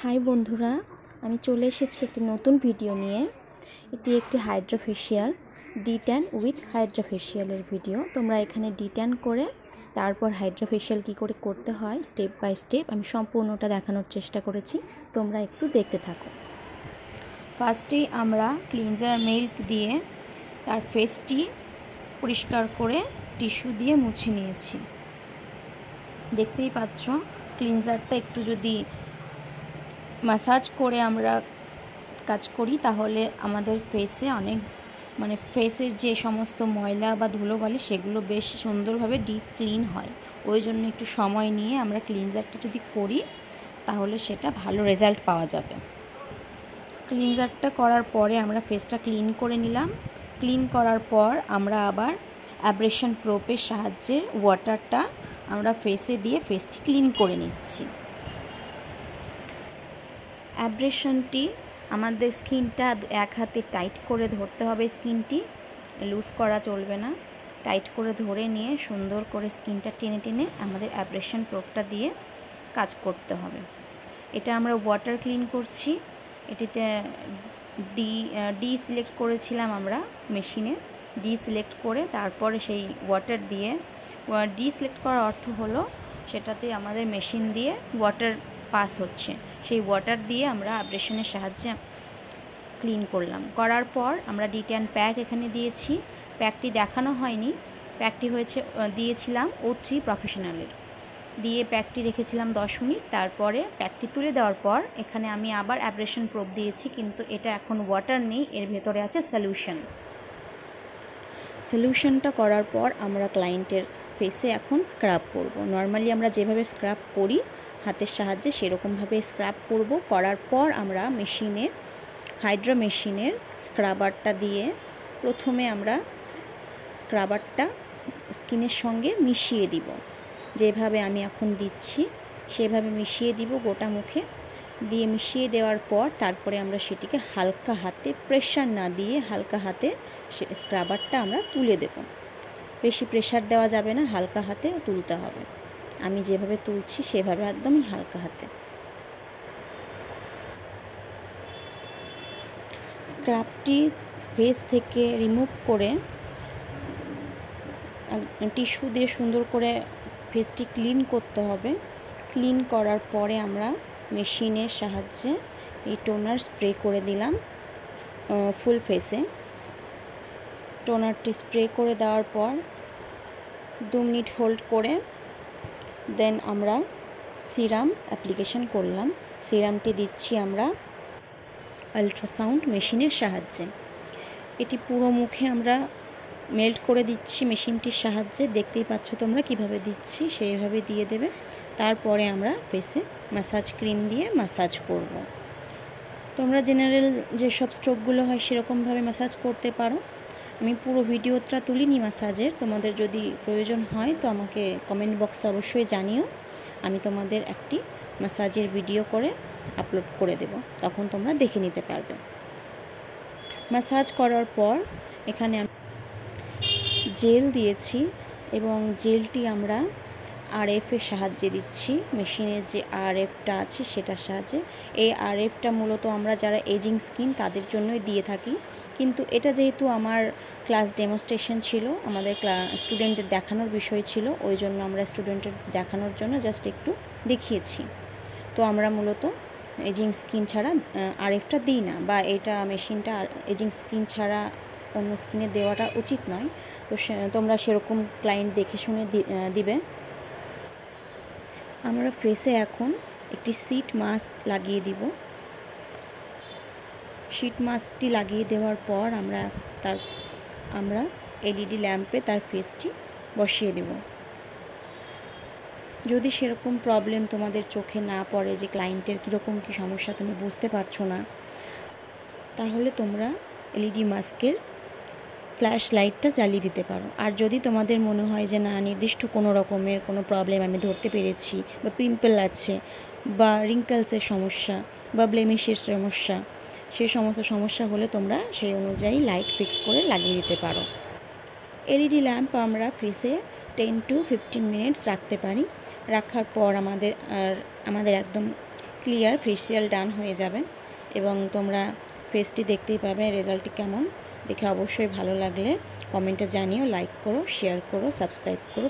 High বন্ধুরা, আমি চলে এসেছি একটি নতুন ভিডিও নিয়ে। এটি একটি হাইড্রোফেশিয়াল ডি10 উইথ হাইড্রোফেশিয়ালের ভিডিও। তোমরা এখানে ডি10 করে তারপর হাইড্রোফেশিয়াল কী করে করতে হয় স্টেপ বাই স্টেপ আমি সম্পূর্ণটা দেখানোর চেষ্টা করেছি। তোমরা একটু দেখতে থাকো। ফার্স্টেই আমরা ক্লিনজার মিল্ক দিয়ে তার ফেসটি পরিষ্কার করে টিস্যু দিয়ে মুছে নিয়েছি। দেখতেই পাচ্ছ ক্লিনজারটা একটু যদি ম্যাসাজ করে আমরা কাজ করি তাহলে আমাদের ফেসে ফেসের যে সমস্ত ময়লা বা ধুলোবালি সেগুলো বেশ সুন্দরভাবে ডিপ ক্লিন হয়। ওই জন্য একটু সময় নিয়ে আমরা ক্লিনজারটা যদি করি তাহলে সেটা ভালো রেজাল্ট পাওয়া যাবে। ক্লিনজারটা করার পরে আমরা ফেসটা ক্লিন করে নিলাম। ক্লিন করার পর আমরা আবার অ্যাব্রেশন প্রোপের সাহায্যে ওয়াটারটা আমরা ফেসে দিয়ে ফেসটি ক্লিন করে নিচ্ছি। অ্যাব্রেশনটি আমাদের স্কিনটা এক হাতে টাইট করে ধরতে হবে, স্কিনটি লুজ করা চলবে না। টাইট করে ধরে নিয়ে সুন্দর করে স্কিনটা টেনে টেনে আমাদের অ্যাব্রেশন প্রোপটা দিয়ে কাজ করতে হবে। এটা আমরা ওয়াটার ক্লিন করছি। এটিতে ডি সিলেক্ট করেছিলাম আমরা মেশিনে। ডি সিলেক্ট করে তারপরে সেই ওয়াটার দিয়ে, ডি সিলেক্ট করার অর্থ হলো সেটাতে আমাদের মেশিন দিয়ে ওয়াটার পাস হচ্ছে, সেই ওয়াটার দিয়ে আমরা অ্যাব্রেশনের সাহায্যে ক্লিন করলাম। করার পর আমরা ডি10 প্যাক এখানে দিয়েছি। প্যাকটি দেখানো হয়নি, প্যাকটি দিয়েছিলাম O3 প্রফেশনালের দিয়ে প্যাকটি রেখেছিলাম 10 মিনিট। তারপরে প্যাকটি তুলে দেওয়ার পর এখানে আমি আবার অ্যাব্রেশন প্রোপ দিয়েছি, কিন্তু এটা এখন ওয়াটার নেই, এর ভেতরে আছে সলিউশনটা করার পর আমরা ক্লায়েন্টের ফেসে এখন স্ক্রাব করব। নর্মালি আমরা যেভাবে স্ক্রাব করি হাতের সাহায্যে সেরকমভাবে স্ক্রাব করব। করার পর আমরা হাইড্রো মেশিনের স্ক্রাবারটা দিয়ে প্রথমে আমরা স্ক্রাবারটা স্কিনের সঙ্গে মিশিয়ে দিব। যেভাবে আমি এখন দিচ্ছি সেভাবে মিশিয়ে দিব গোটা মুখে। দিয়ে মিশিয়ে দেওয়ার পর তারপরে আমরা সেটিকে হালকা হাতে, প্রেশার না দিয়ে হালকা হাতে স্ক্রাবারটা আমরা তুলে দেব। বেশি প্রেশার দেওয়া যাবে না, হালকা হাতে তুলতে হবে। আমি যেভাবে তুলছি সেভাবে একদমই হালকা হাতে। স্ক্রাবটি ফেস থেকে রিমুভ করে টিস্যু দিয়ে সুন্দর করে ফেসটি ক্লিন করতে হবে। ক্লিন করার পরে আমরা মেশিনের সাহায্যে এই টোনার স্প্রে করে দিলাম ফুল ফেসে। টোনারটি স্প্রে করে দেওয়ার পর 2 মিনিট হোল্ড করে দেন আমরা সিরাম অ্যাপ্লিকেশন করলাম। সিরামটি দিচ্ছি আমরা আল্ট্রাসাউন্ড মেশিনের সাহায্যে। এটি পুরো মুখে আমরা মেল্ট করে দিচ্ছি মেশিনটির সাহায্যে। দেখতেই পাচ্ছ তোমরা কিভাবে দিচ্ছি, সেইভাবে দিয়ে দেবে। তারপরে আমরা ফেসে ম্যাসাজ ক্রিম দিয়ে ম্যাসাজ করব। তোমরা জেনারেল যেসব স্ট্রোকগুলো হয় সেরকমভাবে ম্যাসাজ করতে পারো। আমি পুরো ভিডিওটা তুলিনি ম্যাসাজের, তোমাদের যদি প্রয়োজন হয় তো আমাকে কমেন্ট বক্সে অবশ্যই জানিও। আমি তোমাদের একটি ম্যাসাজের ভিডিও করে আপলোড করে দেব, তখন তোমরা দেখে নিতে পারবে। ম্যাসাজ করার পর এখানে আমি জেল দিয়েছি এবং জেলটি আমরা RF-এর সাহায্যে দিচ্ছি। মেশিনের যে RF-টা আছে সেটার সাহায্যে। এই RF-টা মূলত আমরা যারা এজিং স্কিন তাদের জন্যই দিয়ে থাকি, কিন্তু এটা যেহেতু আমার ক্লাস ডেমনস্ট্রেশন ছিল, আমাদের স্টুডেন্টদের দেখানোর বিষয় ছিল, ওই জন্য আমরা স্টুডেন্টের দেখানোর জন্য জাস্ট একটু দেখিয়েছি। তো আমরা মূলত এজিং স্কিন ছাড়া RF-টা দিই না, বা এটা মেশিনটা এজিং স্কিন ছাড়া অন্য স্কিনে দেওয়াটা উচিত নয়। তো তোমরা সেরকম ক্লায়েন্ট দেখে শুনে দিবে। আমরা ফেসে এখন একটি শীট মাস্ক লাগিয়ে দিব। শীট মাস্কটি লাগিয়ে দেওয়ার পর আমরা LED ল্যাম্পে তার ফেসটি বসিয়ে দেব। যদি সেরকম প্রবলেম তোমাদের চোখে না পড়ে যে ক্লায়েন্টের কীরকম কী সমস্যা তুমি বুঝতে পারছো না, তাহলে তোমরা LED মাস্কের ফ্ল্যাশ লাইটটা জ্বালিয়ে দিতে পারো। আর যদি তোমাদের মনে হয় যে না, নির্দিষ্ট কোনো রকমের কোনো প্রবলেম আমি ধরতে পেরেছি, বা পিম্পল আছে, বা রিঙ্কেলসের সমস্যা, বা ব্লেমিশের সমস্যা, সেই সমস্ত সমস্যা হলে তোমরা সেই অনুযায়ী লাইট ফিক্স করে লাগিয়ে দিতে পারো। LED ল্যাম্প আমরা ফেসে 10 to 15 মিনিটস রাখতে পারি। রাখার পর আমাদের একদম ক্লিয়ার ফেসিয়াল ডান হয়ে যাবে এবং তোমরা ফেসটি দেখতেই পাবে রেজাল্টটি কেমন। দেখে অবশ্যই ভালো লাগলে কমেন্টে জানিও, লাইক করো, শেয়ার করো, সাবস্ক্রাইব করো।